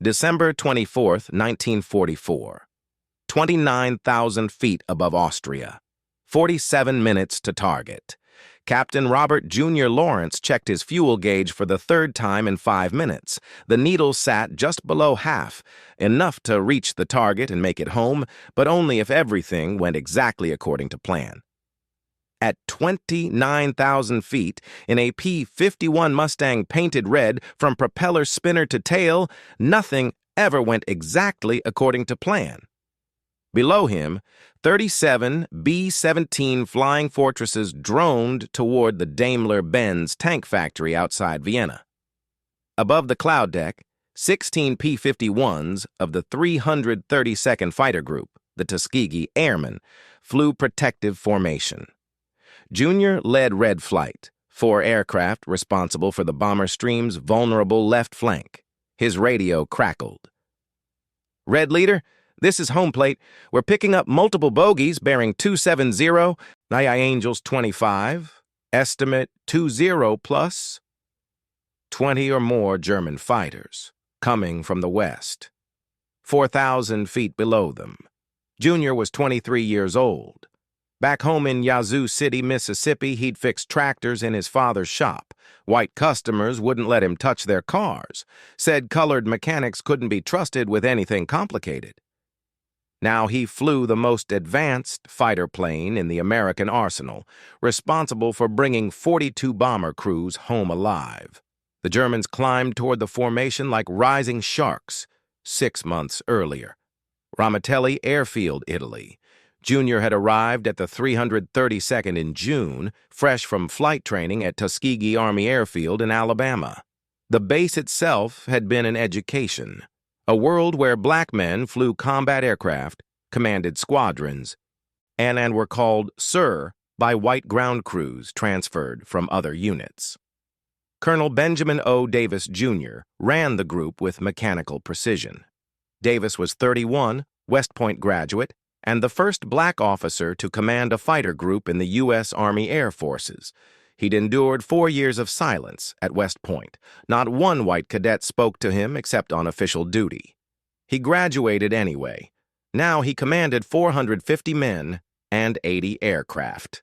December 24th, 1944. 29,000 feet above Austria. 47 minutes to target. Captain Robert Jr. Lawrence checked his fuel gauge for the third time in 5 minutes. The needle sat just below half, enough to reach the target and make it home, but only if everything went exactly according to plan. At 29,000 feet, in a P-51 Mustang painted red from propeller spinner to tail, nothing ever went exactly according to plan. Below him, 37 B-17 Flying Fortresses droned toward the Daimler-Benz tank factory outside Vienna. Above the cloud deck, 16 P-51s of the 332nd Fighter Group, the Tuskegee Airmen, flew protective formation. Junior led red flight, 4 aircraft responsible for the bomber stream's vulnerable left flank. His radio crackled. "Red leader, this is home plate. We're picking up multiple bogeys bearing 270, II Angels 25, estimate 20 plus 20 or more German fighters, coming from the west. 4,000 feet below them. Junior was 23 years old. Back home in Yazoo City, Mississippi, he'd fix tractors in his father's shop. White customers wouldn't let him touch their cars. Said colored mechanics couldn't be trusted with anything complicated. Now he flew the most advanced fighter plane in the American arsenal, responsible for bringing 42 bomber crews home alive. The Germans climbed toward the formation like rising sharks 6 months earlier. Ramitelli Airfield, Italy. Junior had arrived at the 332nd in June, fresh from flight training at Tuskegee Army Airfield in Alabama. The base itself had been an education, a world where black men flew combat aircraft, commanded squadrons, and were called Sir by white ground crews transferred from other units. Colonel Benjamin O. Davis, Jr. ran the group with mechanical precision. Davis was 31, West Point graduate, and the first black officer to command a fighter group in the U.S. Army Air Forces. He'd endured 4 years of silence at West Point. Not one white cadet spoke to him except on official duty. He graduated anyway. Now he commanded 450 men and 80 aircraft.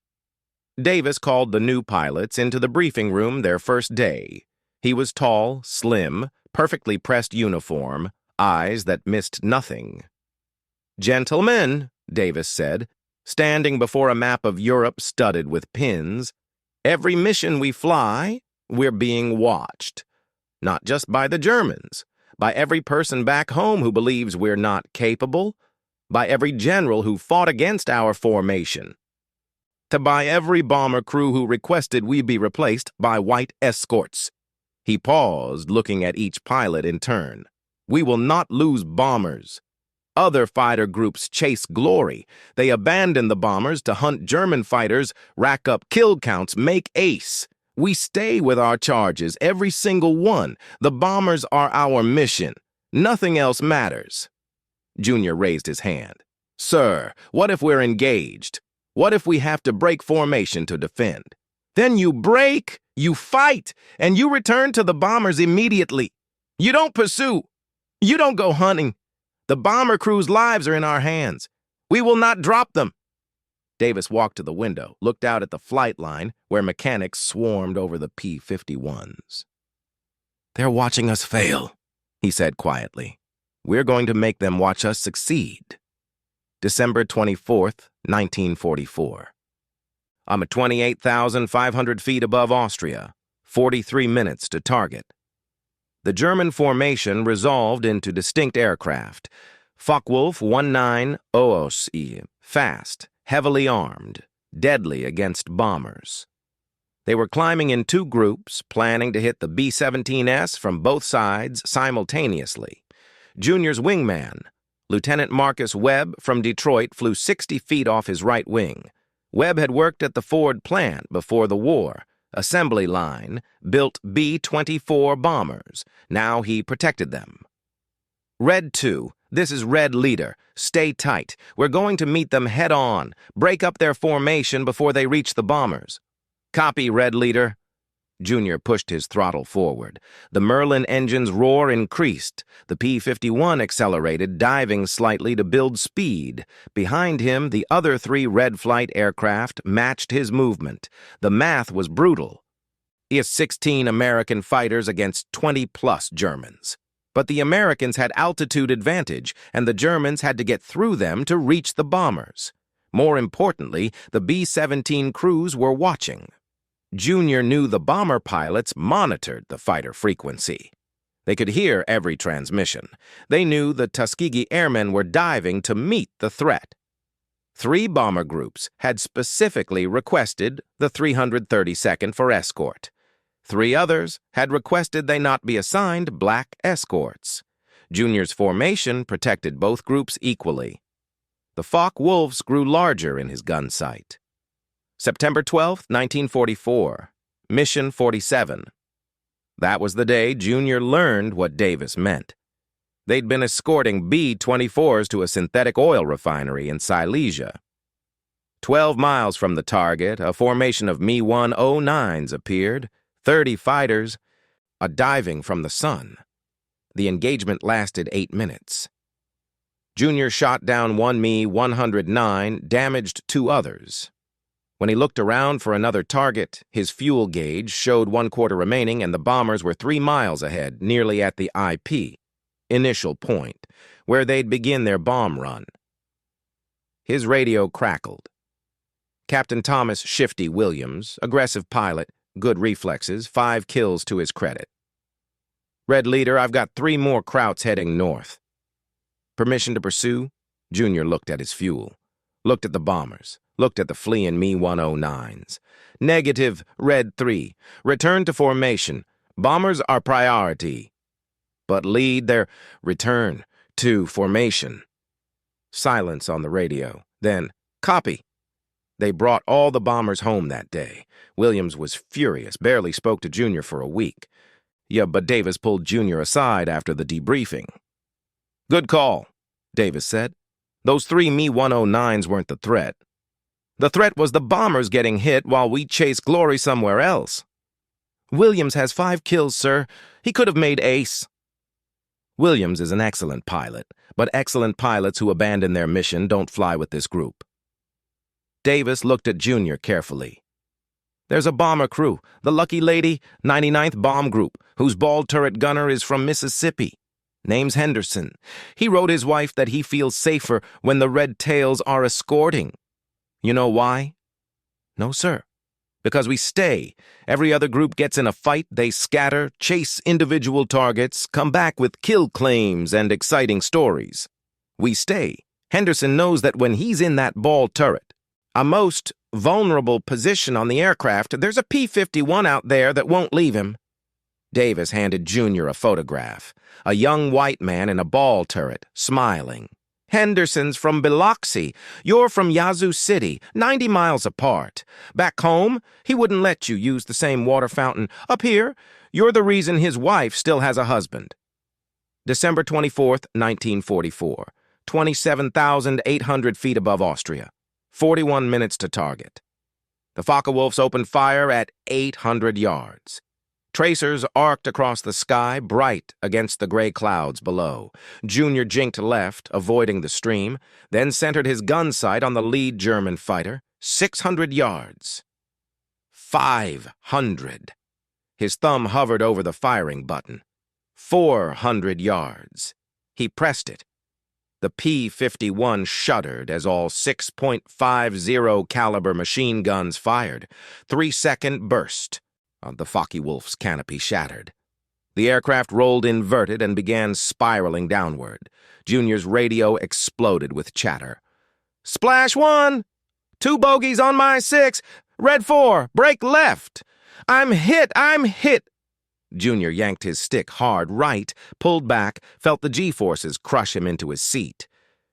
Davis called the new pilots into the briefing room their first day. He was tall, slim, perfectly pressed uniform, eyes that missed nothing. "Gentlemen," Davis said, standing before a map of Europe studded with pins, "every mission we fly, we're being watched. Not just by the Germans, by every person back home who believes we're not capable, by every general who fought against our formation, by every bomber crew who requested we be replaced by white escorts." He paused, looking at each pilot in turn. "We will not lose bombers. Other fighter groups chase glory. They abandon the bombers to hunt German fighters, rack up kill counts, make ace. We stay with our charges, every single one. The bombers are our mission. Nothing else matters." Junior raised his hand. "Sir, what if we're engaged? What if we have to break formation to defend? Then you break, you fight, and you return to the bombers immediately. You don't pursue. You don't go hunting. The bomber crew's lives are in our hands. We will not drop them." Davis walked to the window, looked out at the flight line where mechanics swarmed over the P-51s. "They're watching us fail," he said quietly. "We're going to make them watch us succeed." December 24th, 1944. I'm at 28,500 feet above Austria, 43 minutes to target. The German formation resolved into distinct aircraft. Focke-Wulf 19 OOSI, fast, heavily armed, deadly against bombers. They were climbing in 2 groups, planning to hit the B-17S from both sides simultaneously. Junior's wingman, Lieutenant Marcus Webb from Detroit, flew 60 feet off his right wing. Webb had worked at the Ford plant before the war. Assembly line, built B-24 bombers. Now he protected them. "Red 2, this is Red Leader. Stay tight. We're going to meet them head-on. Break up their formation before they reach the bombers." "Copy, Red Leader." Junior pushed his throttle forward. The Merlin engine's roar increased. The P-51 accelerated, diving slightly to build speed. Behind him, the other 3 Red Flight aircraft matched his movement. The math was brutal. It's 16 American fighters against 20-plus Germans. But the Americans had altitude advantage, and the Germans had to get through them to reach the bombers. More importantly, the B-17 crews were watching. Junior knew the bomber pilots monitored the fighter frequency. They could hear every transmission. They knew the Tuskegee Airmen were diving to meet the threat. 3 bomber groups had specifically requested the 332nd for Escort. 3 others had requested they not be assigned black escorts. Junior's formation protected both groups equally. The Focke-Wulfs grew larger in his gun sight. September 12, 1944, Mission 47. That was the day Junior learned what Davis meant. They'd been escorting B-24s to a synthetic oil refinery in Silesia. 12 miles from the target, a formation of Mi-109s appeared, 30 fighters, a diving from the sun. The engagement lasted 8 minutes. Junior shot down one Mi-109, damaged 2 others. When he looked around for another target, his fuel gauge showed 1/4 remaining and the bombers were 3 miles ahead, nearly at the IP, initial point, where they'd begin their bomb run. His radio crackled. Captain Thomas Shifty Williams, aggressive pilot, good reflexes, 5 kills to his credit. Red Leader, I've got 3 more Krauts heading north. Permission to pursue? Junior looked at his fuel, looked at the bombers, looked at the fleeing Mi-109s. Negative, Red 3. Return to formation. Bombers are priority. But lead their return to formation. Silence on the radio. Then, copy. They brought all the bombers home that day. Williams was furious, barely spoke to Junior for a week. Yeah, but Davis pulled Junior aside after the debriefing. Good call, Davis said. Those 3 Mi-109s weren't the threat. The threat was the bombers getting hit while we chased glory somewhere else. Williams has 5 kills, sir. He could have made ace. Williams is an excellent pilot, but excellent pilots who abandon their mission don't fly with this group. Davis looked at Junior carefully. There's a bomber crew, the Lucky Lady, 99th Bomb Group, whose ball turret gunner is from Mississippi. Name's Henderson. He wrote his wife that he feels safer when the Red Tails are escorting. You know why? No, sir. Because we stay. Every other group gets in a fight, they scatter, chase individual targets, come back with kill claims and exciting stories. We stay. Henderson knows that when he's in that ball turret, a most vulnerable position on the aircraft, there's a P-51 out there that won't leave him. Davis handed Junior a photograph. A young white man in a ball turret, smiling. Henderson's from Biloxi. You're from Yazoo City, 90 miles apart. Back home, he wouldn't let you use the same water fountain. Up here, you're the reason his wife still has a husband. December 24th, 1944. 27,800 feet above Austria. 41 minutes to target. The Focke-Wulfs opened fire at 800 yards. Tracers arced across the sky, bright against the gray clouds below. Junior jinked left, avoiding the stream, then centered his gun sight on the lead German fighter. 600 yards. 500. His thumb hovered over the firing button. 400 yards. He pressed it. The P-51 shuddered as all 6.50 caliber machine guns fired. 3-second burst. The Focke-Wulf's canopy shattered. The aircraft rolled inverted and began spiraling downward. Junior's radio exploded with chatter. Splash 1! 2 bogeys on my 6! Red 4! Break left! I'm hit! I'm hit! Junior yanked his stick hard right, pulled back, felt the G-forces crush him into his seat.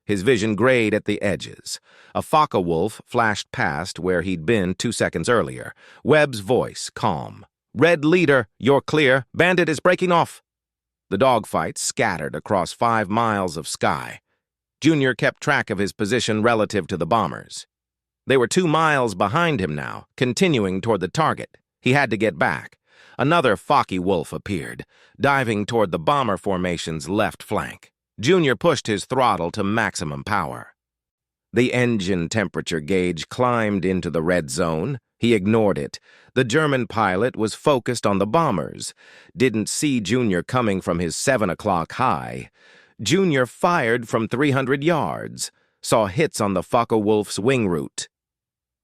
His vision grayed at the edges. A Focke-Wulf flashed past where he'd been 2 seconds earlier. Webb's voice, calm. Red Leader, you're clear. Bandit is breaking off. The dogfight scattered across 5 miles of sky. Junior kept track of his position relative to the bombers. They were 2 miles behind him now, continuing toward the target. He had to get back. Another Focke-Wulf appeared, diving toward the bomber formation's left flank. Junior pushed his throttle to maximum power. The engine temperature gauge climbed into the red zone. He ignored it. The German pilot was focused on the bombers. Didn't see Junior coming from his 7 o'clock high. Junior fired from 300 yards. Saw hits on the Focke-Wulf's wing route.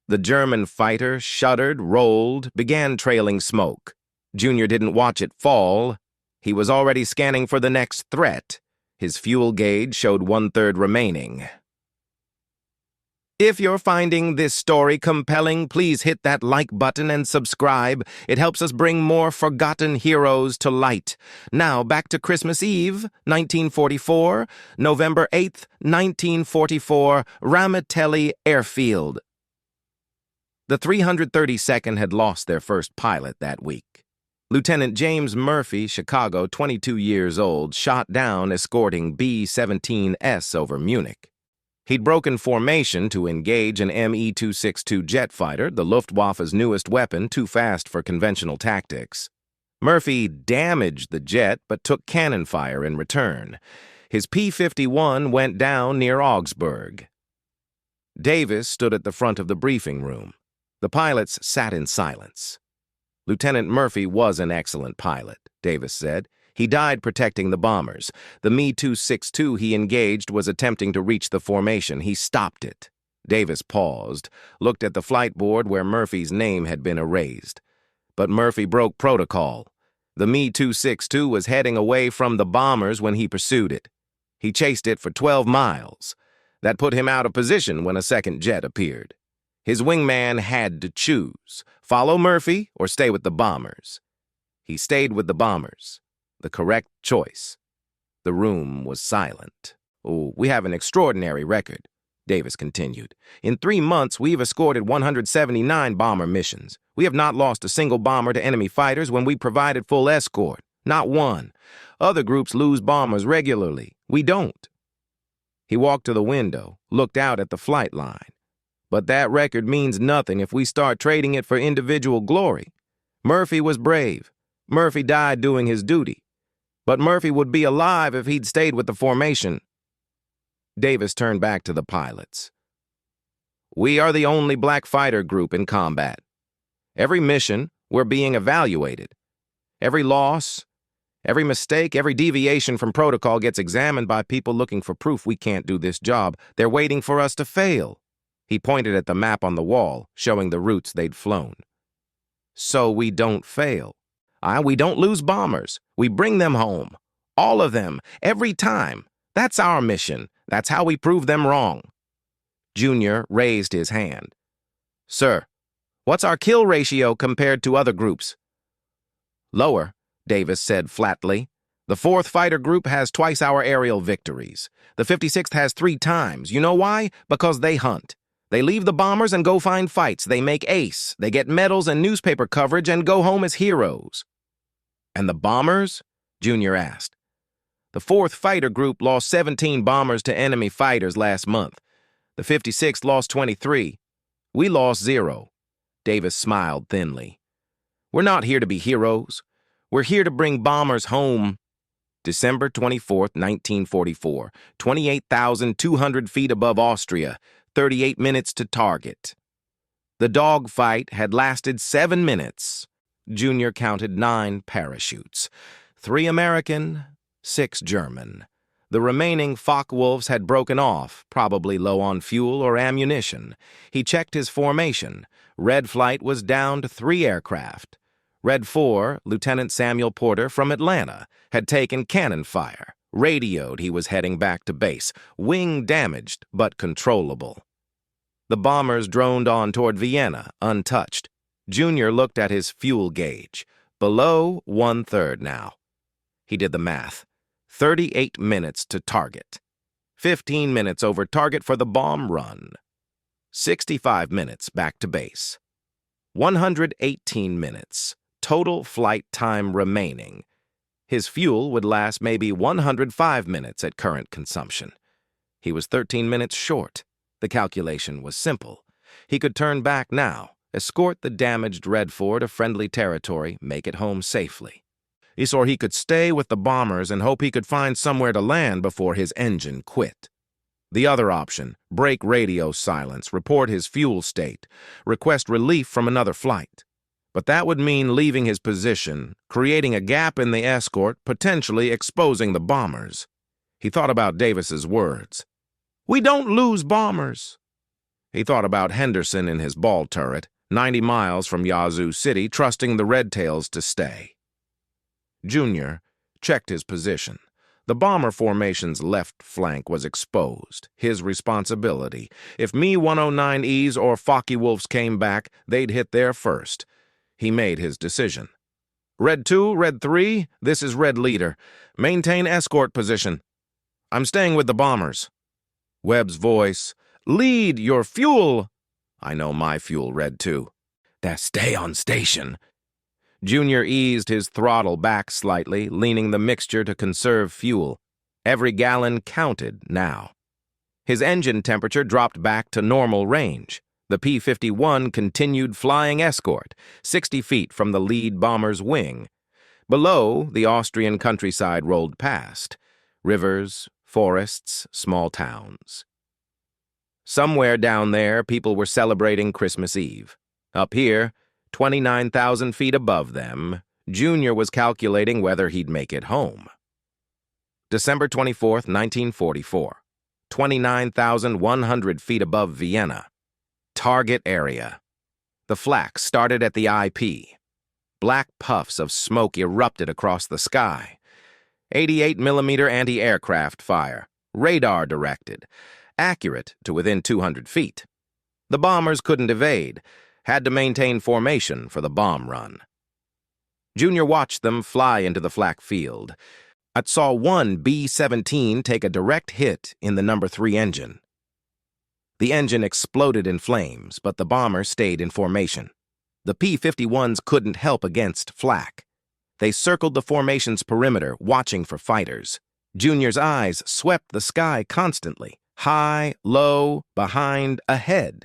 The German fighter shuddered, rolled, began trailing smoke. Junior didn't watch it fall. He was already scanning for the next threat. His fuel gauge showed 1/3 remaining. If you're finding this story compelling, please hit that like button and subscribe. It helps us bring more forgotten heroes to light. Now, back to Christmas Eve, 1944, November 8th, 1944, Ramitelli Airfield. The 332nd had lost their first pilot that week. Lieutenant James Murphy, Chicago, 22 years old, shot down escorting B-17S over Munich. He'd broken formation to engage an Me-262 jet fighter, the Luftwaffe's newest weapon, too fast for conventional tactics. Murphy damaged the jet but took cannon fire in return. His P-51 went down near Augsburg. Davis stood at the front of the briefing room. The pilots sat in silence. Lieutenant Murphy was an excellent pilot, Davis said. He died protecting the bombers. The Me-262 he engaged was attempting to reach the formation. He stopped it. Davis paused, looked at the flight board where Murphy's name had been erased. But Murphy broke protocol. The Me-262 was heading away from the bombers when he pursued it. He chased it for 12 miles. That put him out of position when a second jet appeared. His wingman had to choose, follow Murphy or stay with the bombers. He stayed with the bombers. The correct choice. The room was silent. "Oh, we have an extraordinary record," Davis continued. "In 3 months, we've escorted 179 bomber missions. We have not lost a single bomber to enemy fighters when we provided full escort. Not one. Other groups lose bombers regularly. We don't." He walked to the window, looked out at the flight line. "But that record means nothing if we start trading it for individual glory. Murphy was brave. Murphy died doing his duty. But Murphy would be alive if he'd stayed with the formation." Davis turned back to the pilots. "We are the only black fighter group in combat. Every mission, we're being evaluated. Every loss, every mistake, every deviation from protocol gets examined by people looking for proof we can't do this job. They're waiting for us to fail." He pointed at the map on the wall, showing the routes they'd flown. "So we don't fail. We don't lose bombers. We bring them home. All of them, every time. That's our mission. That's how we prove them wrong." Junior raised his hand. "Sir, what's our kill ratio compared to other groups?" "Lower," Davis said flatly. "The 4th Fighter Group has twice our aerial victories. The 56th has 3 times. You know why? Because they hunt. They leave the bombers and go find fights. They make ace. They get medals and newspaper coverage and go home as heroes." "And the bombers?" Junior asked. "The 4th Fighter Group lost 17 bombers to enemy fighters last month. The 56th lost 23. We lost 0. Davis smiled thinly. "We're not here to be heroes. We're here to bring bombers home." December 24th, 1944, 28,200 feet above Austria, 38 minutes to target. The dogfight had lasted 7 minutes. Junior counted 9 parachutes. 3 American, 6 German. The remaining Focke-Wulfs had broken off, probably low on fuel or ammunition. He checked his formation. Red Flight was down to 3 aircraft. Red 4, Lieutenant Samuel Porter from Atlanta, had taken cannon fire. Radioed he was heading back to base. Wing damaged, but controllable. The bombers droned on toward Vienna, untouched. Junior looked at his fuel gauge. Below 1/3 now. He did the math. 38 minutes to target. 15 minutes over target for the bomb run. 65 minutes back to base. 118 minutes. Total flight time remaining. His fuel would last maybe 105 minutes at current consumption. He was 13 minutes short. The calculation was simple. He could turn back now, escort the damaged Redford to friendly territory, make it home safely. Or he could stay with the bombers and hope he could find somewhere to land before his engine quit. The other option, break radio silence, report his fuel state, request relief from another flight. But that would mean leaving his position, creating a gap in the escort, potentially exposing the bombers. He thought about Davis's words. "We don't lose bombers." He thought about Henderson in his ball turret, 90 miles from Yazoo City, trusting the Redtails to stay. Junior checked his position. The bomber formation's left flank was exposed. His responsibility. If Me-109Es or Focke-Wulfs came back, they'd hit there first. He made his decision. "Red 2, Red 3, this is Red Leader. Maintain escort position. I'm staying with the bombers." Webb's voice. "Lead your fuel." "I know my fuel, Red 2. "That stay on station." Junior eased his throttle back slightly, leaning the mixture to conserve fuel. Every gallon counted now. His engine temperature dropped back to normal range. The P-51 continued flying escort, 60 feet from the lead bomber's wing. Below, the Austrian countryside rolled past. Rivers, forests, small towns. Somewhere down there, people were celebrating Christmas Eve. Up here, 29,000 feet above them, Junior was calculating whether he'd make it home. December 24th, 1944. 29,100 feet above Vienna. Target area. The flak started at the IP. Black puffs of smoke erupted across the sky. 88mm anti-aircraft fire, radar directed, accurate to within 200 feet. The bombers couldn't evade, had to maintain formation for the bomb run. Junior watched them fly into the flak field. I saw one B-17 take a direct hit in the number 3 engine. The engine exploded in flames, but the bomber stayed in formation. The P-51s couldn't help against flak. They circled the formation's perimeter, watching for fighters. Junior's eyes swept the sky constantly, high, low, behind, ahead.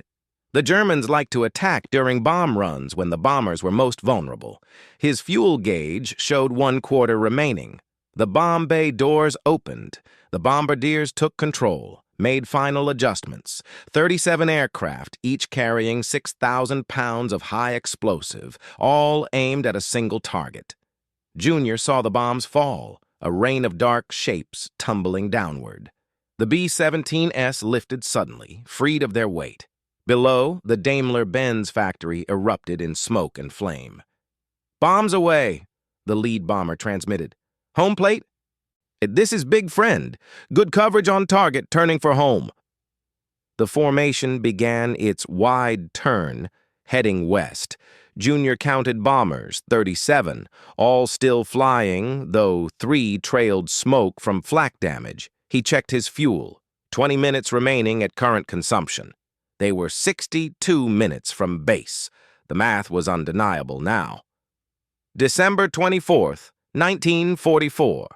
The Germans liked to attack during bomb runs when the bombers were most vulnerable. His fuel gauge showed 1/4 remaining. The bomb bay doors opened. The bombardiers took control, made final adjustments. 37 aircraft, each carrying 6,000 pounds of high explosive, all aimed at a single target. Junior saw the bombs fall, a rain of dark shapes tumbling downward. The B-17S lifted suddenly, freed of their weight. Below, the Daimler-Benz factory erupted in smoke and flame. "Bombs away," the lead bomber transmitted. "Home plate? This is Big Friend. Good coverage on target, turning for home." The formation began its wide turn, heading west. Junior counted bombers, 37, all still flying, though 3 trailed smoke from flak damage. He checked his fuel, 20 minutes remaining at current consumption. They were 62 minutes from base. The math was undeniable now. December 24th, 1944.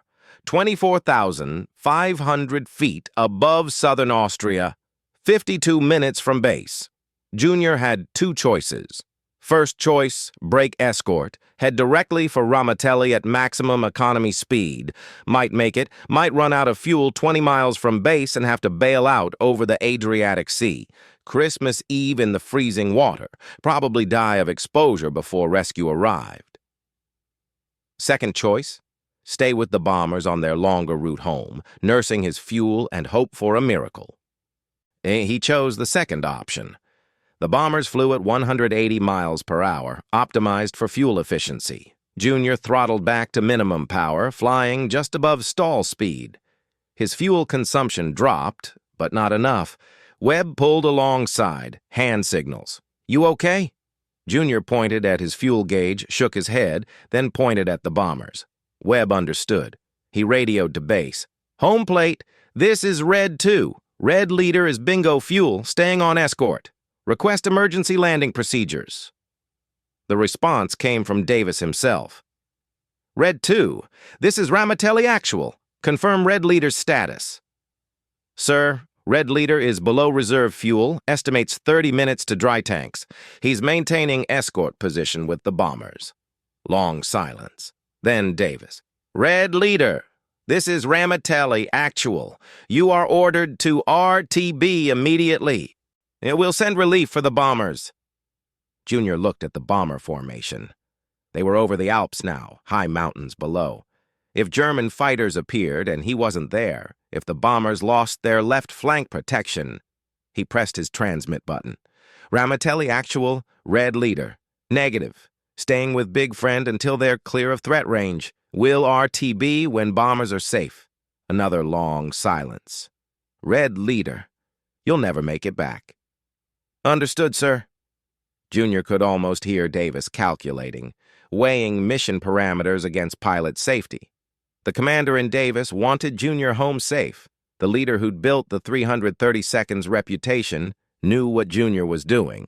24,500 feet above southern Austria, 52 minutes from base. Junior had 2 choices. First choice, break escort, head directly for Ramitelli at maximum economy speed. Might make it, might run out of fuel 20 miles from base and have to bail out over the Adriatic Sea. Christmas Eve in the freezing water, probably die of exposure before rescue arrived. Second choice, stay with the bombers on their longer route home, nursing his fuel and hope for a miracle. He chose the second option. The bombers flew at 180 miles per hour, optimized for fuel efficiency. Junior throttled back to minimum power, flying just above stall speed. His fuel consumption dropped, but not enough. Webb pulled alongside, hand signals. "You okay?" Junior pointed at his fuel gauge, shook his head, then pointed at the bombers. Webb understood. He radioed to base. "Home plate, this is Red 2. Red Leader is Bingo Fuel, staying on escort. Request emergency landing procedures." The response came from Davis himself. "Red 2, this is Ramitelli Actual. Confirm Red Leader's status." "Sir, Red Leader is below reserve fuel, estimates 30 minutes to dry tanks. He's maintaining escort position with the bombers. Long silence. Then Davis. Red Leader, this is Ramitelli, actual. You are ordered to RTB immediately. We'll send relief for the bombers. Junior looked at the bomber formation. They were over the Alps now, high mountains below. If German fighters appeared and he wasn't there, if the bombers lost their left flank protection, he pressed his transmit button. Ramitelli actual, Red Leader. Negative. Staying with Big Friend until they're clear of threat range. Will RTB when bombers are safe. Another long silence. Red Leader. You'll never make it back. Understood, sir. Junior could almost hear Davis calculating, weighing mission parameters against pilot safety. The commander in Davis wanted Junior home safe. The leader who'd built the 332nd's reputation knew what Junior was doing.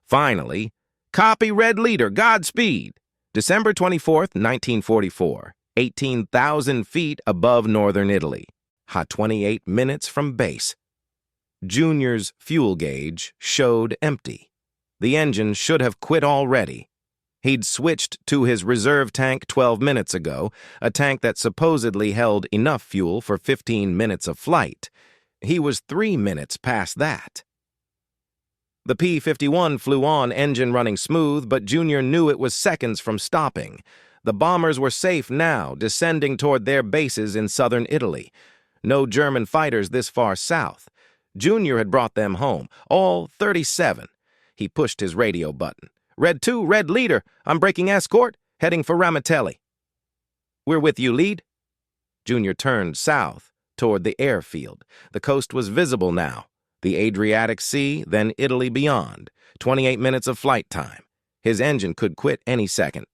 Finally, copy Red Leader, Godspeed. December 24th, 1944, 18,000 feet above northern Italy. Hot 28 minutes from base. Junior's fuel gauge showed empty. The engine should have quit already. He'd switched to his reserve tank 12 minutes ago, a tank that supposedly held enough fuel for 15 minutes of flight. He was 3 minutes past that. The P-51 flew on, engine running smooth, but Junior knew it was seconds from stopping. The bombers were safe now, descending toward their bases in southern Italy. No German fighters this far south. Junior had brought them home, all 37. He pushed his radio button. Red 2, Red Leader, I'm breaking escort, heading for Ramitelli. We're with you, lead. Junior turned south, toward the airfield. The coast was visible now. The Adriatic Sea, then Italy beyond. 28 minutes of flight time. His engine could quit any second.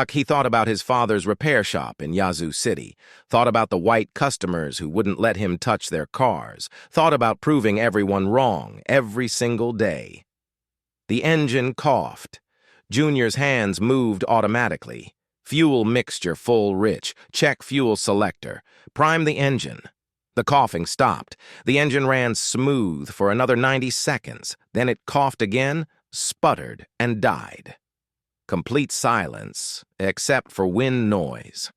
He thought about his father's repair shop in Yazoo City, thought about the white customers who wouldn't let him touch their cars, thought about proving everyone wrong every single day. The engine coughed. Junior's hands moved automatically. Fuel mixture full rich. Check fuel selector. Prime the engine. The coughing stopped. The engine ran smooth for another 90 seconds. Then it coughed again, sputtered, and died. Complete silence, except for wind noise.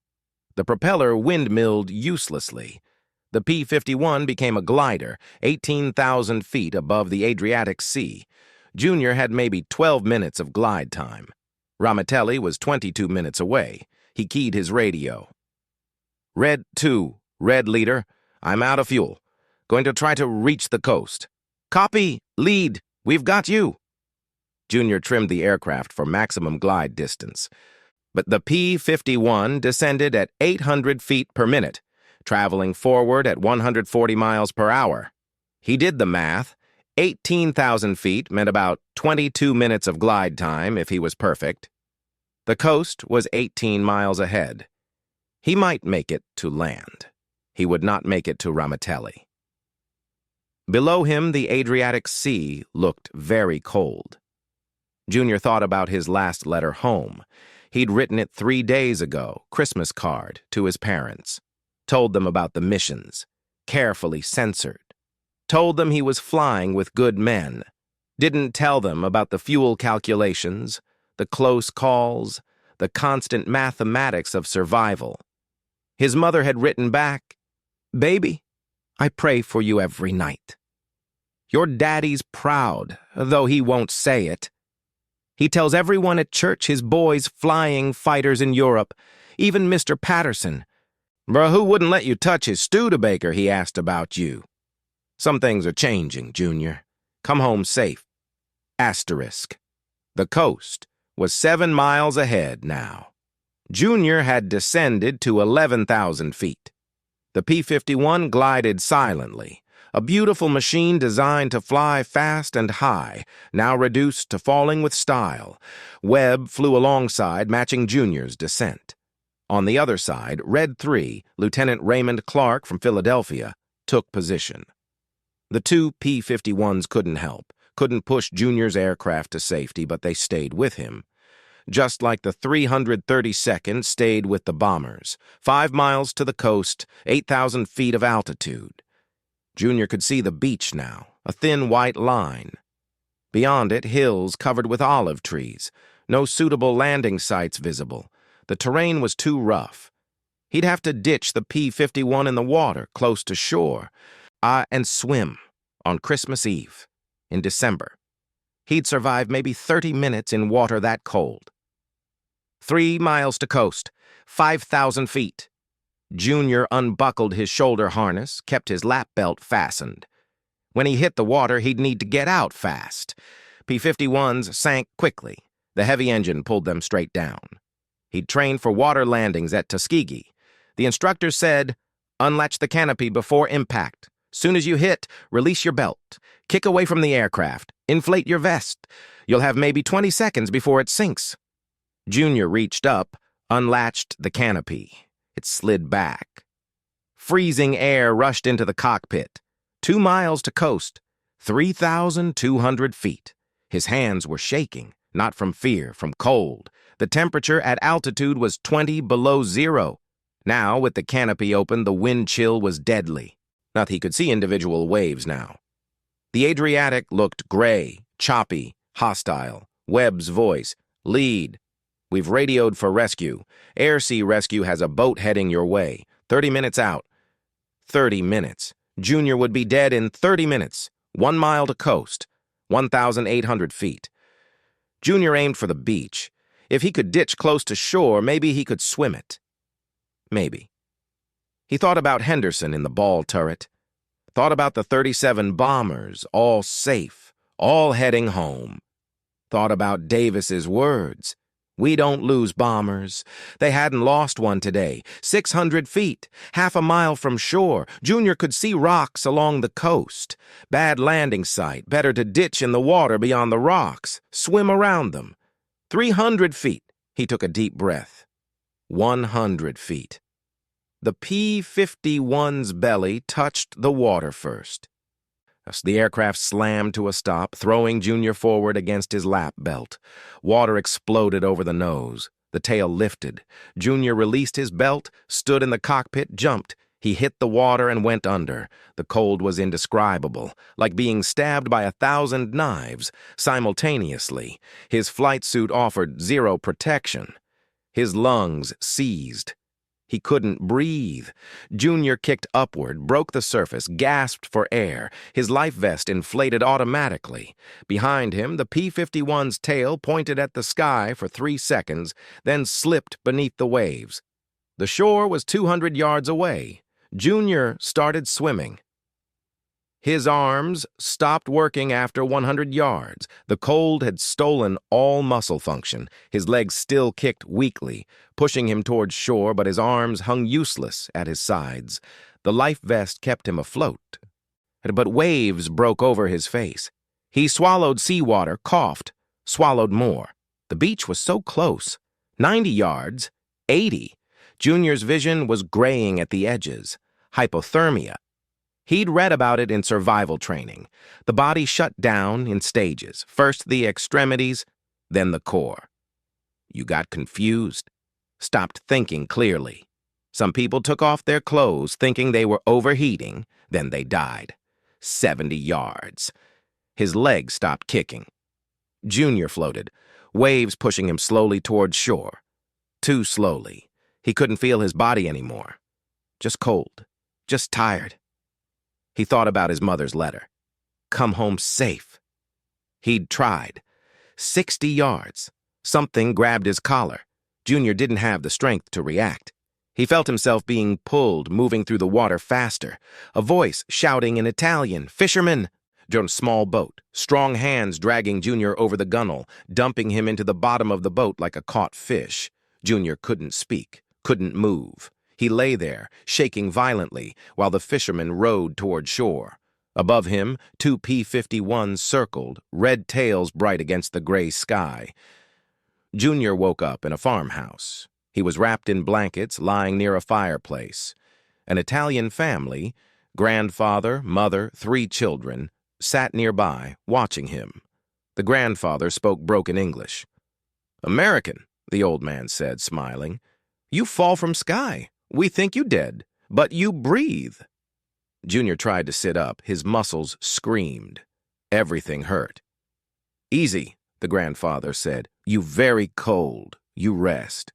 The propeller windmilled uselessly. The P-51 became a glider, 18,000 feet above the Adriatic Sea. Junior had maybe 12 minutes of glide time. Ramitelli was 22 minutes away. He keyed his radio. Red 2, Red Leader, I'm out of fuel. Going to try to reach the coast. Copy, lead, we've got you. Junior trimmed the aircraft for maximum glide distance. But the P-51 descended at 800 feet per minute, traveling forward at 140 miles per hour. He did the math. 18,000 feet meant about 22 minutes of glide time if he was perfect. The coast was 18 miles ahead. He might make it to land. He would not make it to Ramitelli. Below him, the Adriatic Sea looked very cold. Junior thought about his last letter home. He'd written it 3 days ago, Christmas card, to his parents. Told them about the missions, carefully censored. Told them he was flying with good men. Didn't tell them about the fuel calculations, the close calls, the constant mathematics of survival. His mother had written back, Baby, I pray for you every night. Your daddy's proud, though he won't say it. He tells everyone at church his boy's flying fighters in Europe, even Mr. Patterson. But who wouldn't let you touch his Studebaker, he asked about you. Some things are changing, Junior. Come home safe. Asterisk. The coast was 7 miles ahead now. Junior had descended to 11,000 feet. The P-51 glided silently, a beautiful machine designed to fly fast and high, now reduced to falling with style. Webb flew alongside, matching Junior's descent. On the other side, Red 3, Lieutenant Raymond Clark from Philadelphia, took position. The two P-51s couldn't help, couldn't push Junior's aircraft to safety, but they stayed with him. Just like the 332nd stayed with the bombers, 5 miles to the coast, 8,000 feet of altitude. Junior could see the beach now, a thin white line. Beyond it, hills covered with olive trees. No suitable landing sites visible. The terrain was too rough. He'd have to ditch the P-51 in the water, close to shore, and swim on Christmas Eve, in December. He'd survive maybe 30 minutes in water that cold. 3 miles to coast, 5,000 feet. Junior unbuckled his shoulder harness, kept his lap belt fastened. When he hit the water, he'd need to get out fast. P-51s sank quickly. The heavy engine pulled them straight down. He'd trained for water landings at Tuskegee. The instructor said, "Unlatch the canopy before impact. Soon as you hit, release your belt. Kick away from the aircraft. Inflate your vest. You'll have maybe 20 seconds before it sinks." Junior reached up, unlatched the canopy. It slid back. Freezing air rushed into the cockpit. 2 miles to coast, 3,200 feet. His hands were shaking, not from fear, from cold. The temperature at altitude was 20 below zero. Now, with the canopy open, the wind chill was deadly. Not that he could see individual waves now. The Adriatic looked gray, choppy, hostile. Webb's voice, "Lead. We've radioed for rescue. Air-Sea Rescue has a boat heading your way. 30 minutes out." 30 minutes. Junior would be dead in 30 minutes. 1 mile to coast. 1,800 feet. Junior aimed for the beach. If he could ditch close to shore, maybe he could swim it. Maybe. He thought about Henderson in the ball turret. Thought about the 37 bombers, all safe, all heading home. Thought about Davis's words. "We don't lose bombers." They hadn't lost one today. 600 feet, half a mile from shore. Junior could see rocks along the coast. Bad landing site, better to ditch in the water beyond the rocks. Swim around them. 300 feet. He took a deep breath. 100 feet. The P-51's belly touched the water first. The aircraft slammed to a stop, throwing Junior forward against his lap belt. Water exploded over the nose. The tail lifted. Junior released his belt, stood in the cockpit, jumped. He hit the water and went under. The cold was indescribable, like being stabbed by 1,000 knives simultaneously. His flight suit offered zero protection. His lungs seized. He couldn't breathe. Junior kicked upward, broke the surface, gasped for air. His life vest inflated automatically. Behind him, the P-51's tail pointed at the sky for 3 seconds, then slipped beneath the waves. The shore was 200 yards away. Junior started swimming. His arms stopped working after 100 yards. The cold had stolen all muscle function. His legs still kicked weakly, pushing him towards shore, but his arms hung useless at his sides. The life vest kept him afloat. But waves broke over his face. He swallowed seawater, coughed, swallowed more. The beach was so close. 90 yards, 80. Junior's vision was graying at the edges. Hypothermia. He'd read about it in survival training. The body shut down in stages, first the extremities, then the core. You got confused, stopped thinking clearly. Some people took off their clothes thinking they were overheating, then they died. 70 yards. His legs stopped kicking. Junior floated, waves pushing him slowly toward shore. Too slowly. He couldn't feel his body anymore. Just cold, just tired. He thought about his mother's letter. Come home safe. He'd tried. 60 yards. Something grabbed his collar. Junior didn't have the strength to react. He felt himself being pulled, moving through the water faster. A voice shouting in Italian, "Fisherman!" A small boat, strong hands dragging Junior over the gunwale, dumping him into the bottom of the boat like a caught fish. Junior couldn't speak, couldn't move. He lay there, shaking violently, while the fisherman rowed toward shore. Above him, 2 P-51s circled, red tails bright against the gray sky. Junior woke up in a farmhouse. He was wrapped in blankets, lying near a fireplace. An Italian family, grandfather, mother, 3 children, sat nearby, watching him. The grandfather spoke broken English. "American," the old man said, smiling. "You fall from sky. We think you dead, but you breathe." Junior tried to sit up. His muscles screamed. Everything hurt. "Easy," the grandfather said. "You very cold. You rest."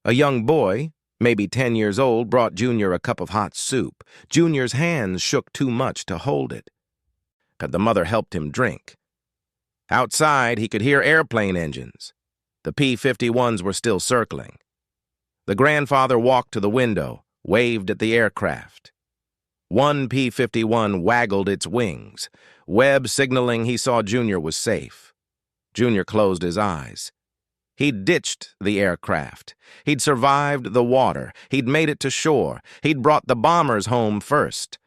A young boy, maybe 10 years old, brought Junior a cup of hot soup. Junior's hands shook too much to hold it. But the mother helped him drink. Outside, he could hear airplane engines. The P-51s were still circling. The grandfather walked to the window, waved at the aircraft. One P-51 waggled its wings, Webb signaling he saw Junior was safe. Junior closed his eyes. He'd ditched the aircraft. He'd survived the water. He'd made it to shore. He'd brought the bombers home first.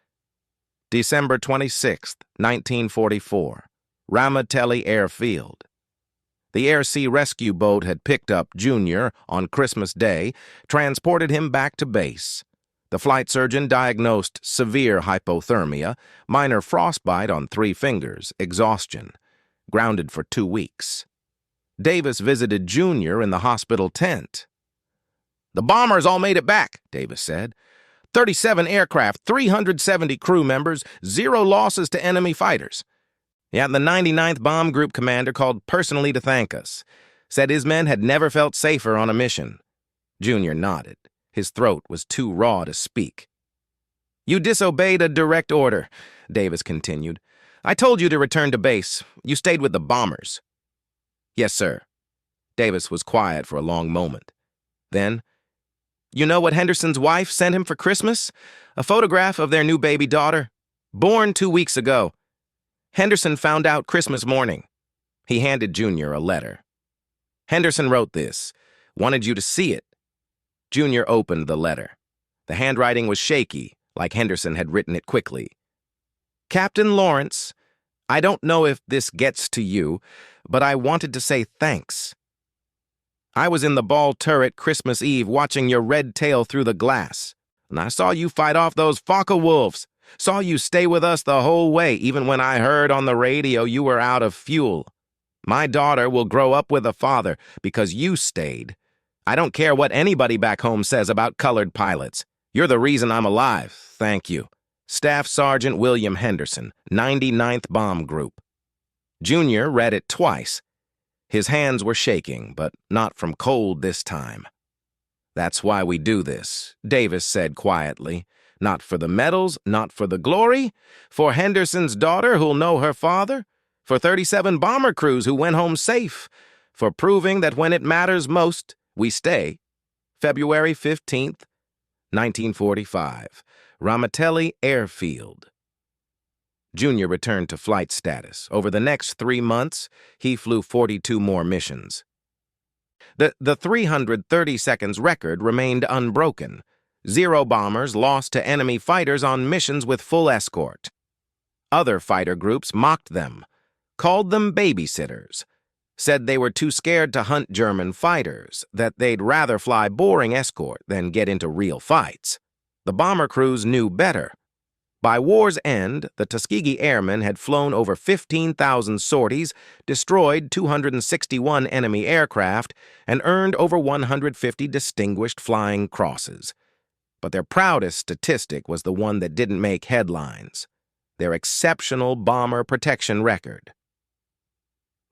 December 26, 1944, Ramitelli Airfield. The air-sea rescue boat had picked up Junior on Christmas Day, transported him back to base. The flight surgeon diagnosed severe hypothermia, minor frostbite on 3 fingers, exhaustion, grounded for 2 weeks. Davis visited Junior in the hospital tent. "The bombers all made it back," Davis said. 37 aircraft, 370 crew members, 0 losses to enemy fighters. Yeah, the 99th Bomb Group commander called personally to thank us. Said his men had never felt safer on a mission. Junior nodded. His throat was too raw to speak. "You disobeyed a direct order," Davis continued. "I told you to return to base. You stayed with the bombers." "Yes, sir." Davis was quiet for a long moment. Then, "You know what Henderson's wife sent him for Christmas? A photograph of their new baby daughter. Born 2 weeks ago. Henderson found out Christmas morning." He handed Junior a letter. "Henderson wrote this. Wanted you to see it." Junior opened the letter. The handwriting was shaky, like Henderson had written it quickly. "Captain Lawrence, I don't know if this gets to you, but I wanted to say thanks. I was in the ball turret Christmas Eve watching your red tail through the glass, and I saw you fight off those Focke wolves. Saw you stay with us the whole way, even when I heard on the radio you were out of fuel. My daughter will grow up with a father because you stayed. I don't care what anybody back home says about colored pilots. You're the reason I'm alive. Thank you. Staff Sergeant William Henderson, 99th Bomb Group." Junior read it twice. His hands were shaking, but not from cold this time. "That's why we do this," Davis said quietly. "Not for the medals, not for the glory. For Henderson's daughter who'll know her father. For 37 bomber crews who went home safe. For proving that when it matters most, we stay." February 15th, 1945, Ramitelli Airfield. Junior returned to flight status. Over the next 3 months, he flew 42 more missions. The 330 seconds record remained unbroken. 0 bombers lost to enemy fighters on missions with full escort. Other fighter groups mocked them, called them babysitters, said they were too scared to hunt German fighters, that they'd rather fly boring escort than get into real fights. The bomber crews knew better. By war's end, the Tuskegee Airmen had flown over 15,000 sorties, destroyed 261 enemy aircraft, and earned over 150 distinguished flying crosses. But their proudest statistic was the one that didn't make headlines: their exceptional bomber protection record.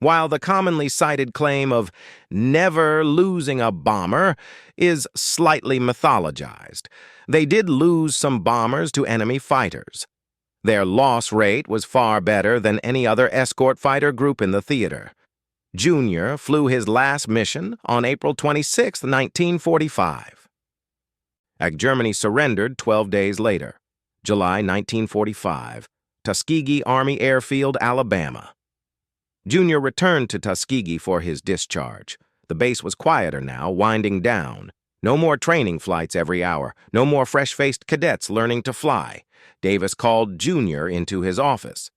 While the commonly cited claim of never losing a bomber is slightly mythologized, they did lose some bombers to enemy fighters. Their loss rate was far better than any other escort fighter group in the theater. Junior flew his last mission on April 26, 1945. Germany surrendered 12 days later, July 1945, Tuskegee Army Airfield, Alabama. Junior returned to Tuskegee for his discharge. The base was quieter now, winding down. No more training flights every hour. No more fresh-faced cadets learning to fly. Davis called Junior into his office.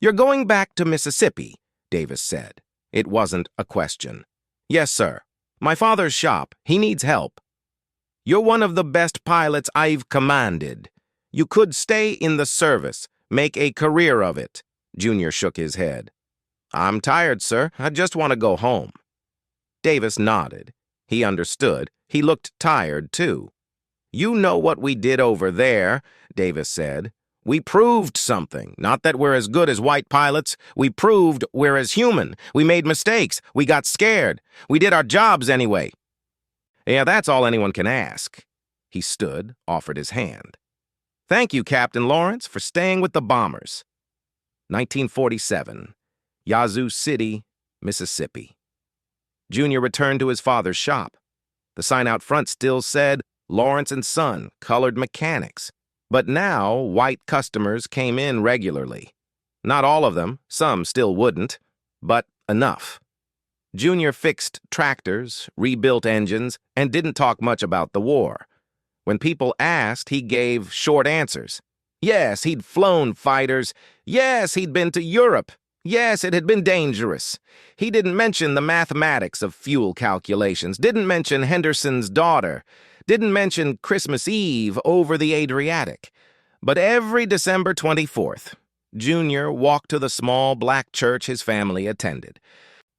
"You're going back to Mississippi," Davis said. It wasn't a question. "Yes, sir. My father's shop. He needs help." "You're one of the best pilots I've commanded. You could stay in the service, make a career of it." Junior shook his head. "I'm tired, sir. I just want to go home." Davis nodded. He understood. He looked tired, too. "You know what we did over there," Davis said. We proved something. Not that we're as good as white pilots. We proved we're as human. We made mistakes. We got scared. We did our jobs anyway. Yeah, that's all anyone can ask. He stood, offered his hand. Thank you, Captain Lawrence, for staying with the bombers. 1947, Yazoo City, Mississippi. Junior returned to his father's shop. The sign out front still said, Lawrence and Son, Colored Mechanics. But now, white customers came in regularly. Not all of them, some still wouldn't, but enough. Junior fixed tractors, rebuilt engines, and didn't talk much about the war. When people asked, he gave short answers. Yes, he'd flown fighters. Yes, he'd been to Europe. Yes, it had been dangerous. He didn't mention the mathematics of fuel calculations, didn't mention Henderson's daughter, didn't mention Christmas Eve over the Adriatic. But every December 24th, Junior walked to the small black church his family attended.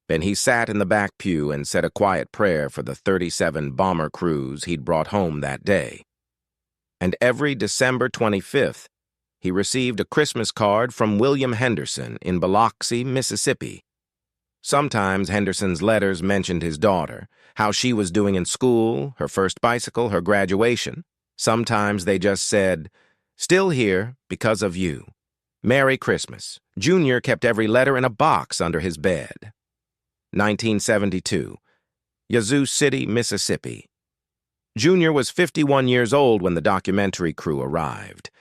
Then he sat in the back pew and said a quiet prayer for the 37 bomber crews he'd brought home that day. And every December 25th, he received a Christmas card from William Henderson in Biloxi, Mississippi. Sometimes Henderson's letters mentioned his daughter, how she was doing in school, her first bicycle, her graduation. Sometimes they just said, "Still here because of you. Merry Christmas." Junior kept every letter in a box under his bed. 1972, Yazoo City, Mississippi. Junior was 51 years old when the documentary crew arrived.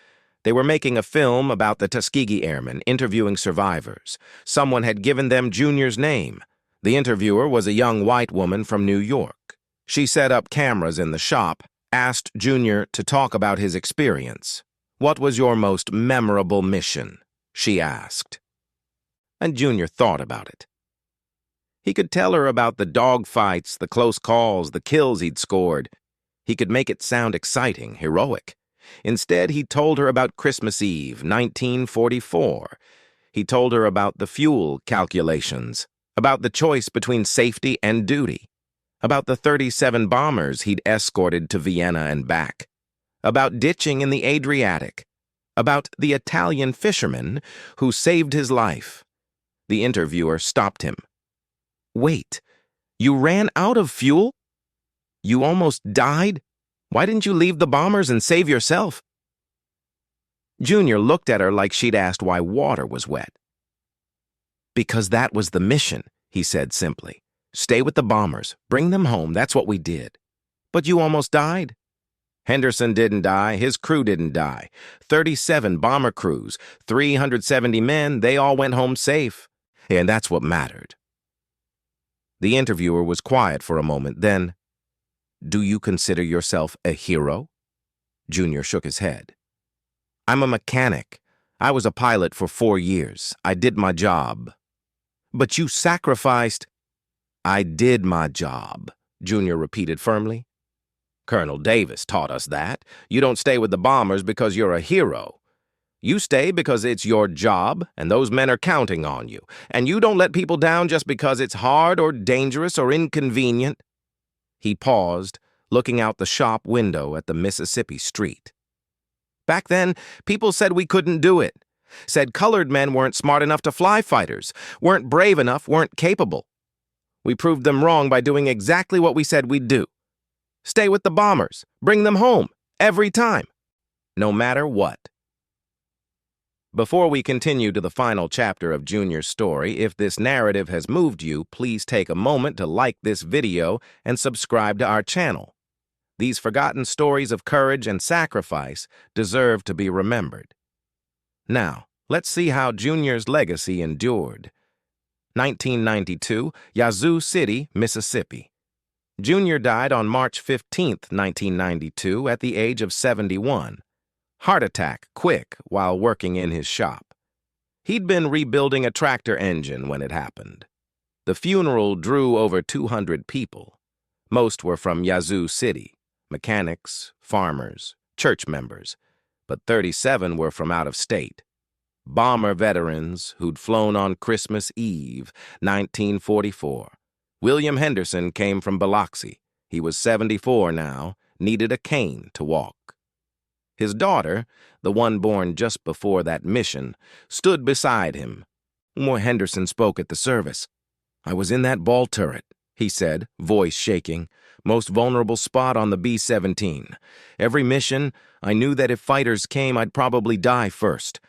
They were making a film about the Tuskegee Airmen, interviewing survivors. Someone had given them Junior's name. The interviewer was a young white woman from New York. She set up cameras in the shop, asked Junior to talk about his experience. "What was your most memorable mission?" she asked. And Junior thought about it. He could tell her about the dogfights, the close calls, the kills he'd scored. He could make it sound exciting, heroic. Instead, he told her about Christmas Eve, 1944. He told her about the fuel calculations, about the choice between safety and duty, about the 37 bombers he'd escorted to Vienna and back, about ditching in the Adriatic, about the Italian fisherman who saved his life. The interviewer stopped him. "Wait, you ran out of fuel? You almost died? Why didn't you leave the bombers and save yourself?" Junior looked at her like she'd asked why water was wet. "Because that was the mission," he said simply. "Stay with the bombers. Bring them home. That's what we did." "But you almost died." "Henderson didn't die. His crew didn't die. 37 bomber crews, 370 men, they all went home safe. And that's what mattered." The interviewer was quiet for a moment, then, "Do you consider yourself a hero?" Junior shook his head. "I'm a mechanic. I was a pilot for 4 years. I did my job." "But you sacrificed—" "I did my job," Junior repeated firmly. "Colonel Davis taught us that. You don't stay with the bombers because you're a hero. You stay because it's your job, and those men are counting on you. And you don't let people down just because it's hard or dangerous or inconvenient." He paused, looking out the shop window at the Mississippi street. "Back then, people said we couldn't do it. Said colored men weren't smart enough to fly fighters, weren't brave enough, weren't capable. We proved them wrong by doing exactly what we said we'd do. Stay with the bombers. Bring them home. Every time. No matter what." Before we continue to the final chapter of Junior's story, if this narrative has moved you, please take a moment to like this video and subscribe to our channel. These forgotten stories of courage and sacrifice deserve to be remembered. Now, let's see how Junior's legacy endured. 1992, Yazoo City, Mississippi. Junior died on March 15, 1992, at the age of 71. Heart attack, quick, while working in his shop. He'd been rebuilding a tractor engine when it happened. The funeral drew over 200 people. Most were from Yazoo City, mechanics, farmers, church members, but 37 were from out of state. Bomber veterans who'd flown on Christmas Eve, 1944. William Henderson came from Biloxi. He was 74 now, needed a cane to walk. His daughter, the one born just before that mission, stood beside him. Henderson spoke at the service. "I was in that ball turret," he said, voice shaking. "Most vulnerable spot on the B-17. Every mission, I knew that if fighters came, I'd probably die first.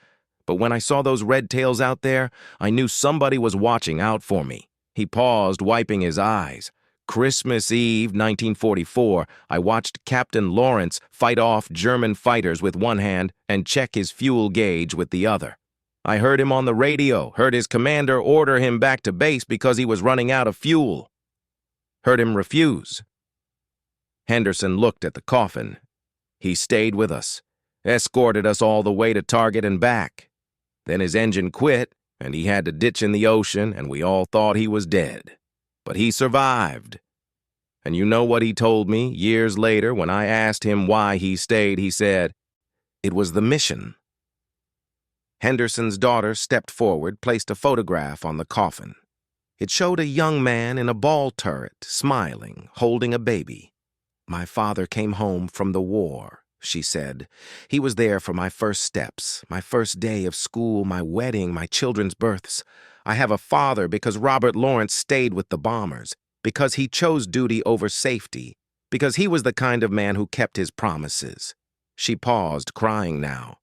But when I saw those red tails out there, I knew somebody was watching out for me." He paused, wiping his eyes. "Christmas Eve, 1944, I watched Captain Lawrence fight off German fighters with one hand and check his fuel gauge with the other. I heard him on the radio, heard his commander order him back to base because he was running out of fuel. Heard him refuse." Henderson looked at the coffin. "He stayed with us, escorted us all the way to target and back. Then his engine quit, and he had to ditch in the ocean, and we all thought he was dead. But he survived. And you know what he told me years later when I asked him why he stayed? He said, 'It was the mission.'" Henderson's daughter stepped forward, placed a photograph on the coffin. It showed a young man in a ball turret, smiling, holding a baby. "My father came home from the war," she said. "He was there for my first steps, my first day of school, my wedding, my children's births. I have a father because Robert Lawrence stayed with the bombers, because he chose duty over safety, because he was the kind of man who kept his promises." She paused, crying now.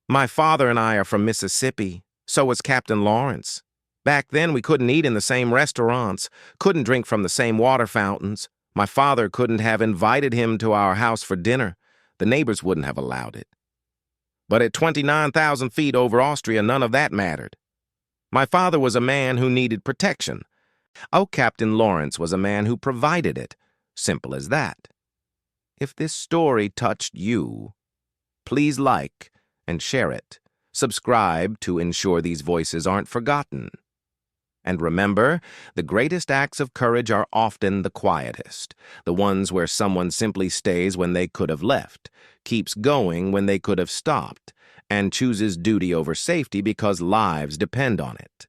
"My father and I are from Mississippi. So was Captain Lawrence. Back then, we couldn't eat in the same restaurants, couldn't drink from the same water fountains. My father couldn't have invited him to our house for dinner. The neighbors wouldn't have allowed it. But at 29,000 feet over Austria, none of that mattered. My father was a man who needed protection. Oh, Captain Lawrence was a man who provided it. Simple as that. If this story touched you, please like and share it. Subscribe to ensure these voices aren't forgotten. And remember, the greatest acts of courage are often the quietest, the ones where someone simply stays when they could have left, keeps going when they could have stopped, and chooses duty over safety because lives depend on it.